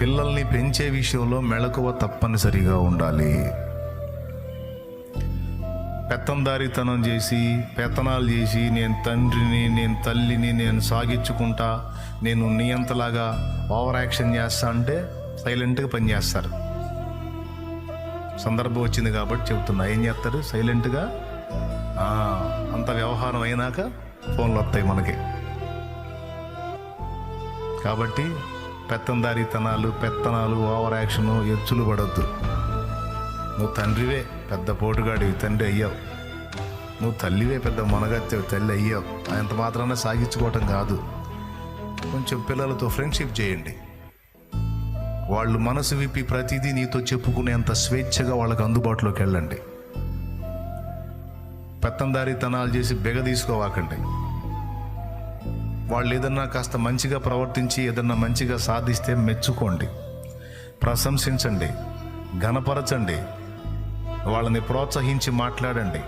పిల్లల్ని పెంచే విషయంలో మెళకువ తప్పనిసరిగా ఉండాలి. పెత్తందారితనం చేసి, పెత్తనాలు చేసి, నేను తండ్రిని, నేను తల్లిని, నేను సాగించుకుంటా, నేను నియంతలాగా ఓవర్ యాక్షన్ చేస్తా అంటే సైలెంట్గా పనిచేస్తారు. సందర్భం వచ్చింది కాబట్టి చెబుతున్నా. ఏం చేస్తారు? సైలెంట్గా అంత వ్యవహారం అయినాక ఫోన్లు వస్తాయి మనకి. కాబట్టి పెత్తనాలు, ఓవర్ యాక్షను, ఎచ్చులు పడద్దు. నువ్వు తండ్రివే, పెద్ద పోటుగాడివి, తండ్రి అయ్యావు. నువ్వు తల్లివే, పెద్ద మొనగత్తేవి, తల్లి అయ్యావు. అంత మాత్రాన సాగించుకోవటం కాదు. కొంచెం పిల్లలతో ఫ్రెండ్షిప్ చేయండి. వాళ్ళు మనసు విప్పి ప్రతిదీ నీతో చెప్పుకునేంత స్వేచ్ఛగా వాళ్ళకి అందుబాటులోకి వెళ్ళండి. పెత్తందారితనాలు చేసి బెగ తీసుకోవాకండి. వాళ్ళు ఏదన్నా కాస్త మంచిగా ప్రవర్తించి ఏదన్నా మంచిగా సాధిస్తే మెచ్చుకోండి, ప్రశంసించండి, ఘనపరచండి, వాళ్ళని ప్రోత్సహించి మాట్లాడండి.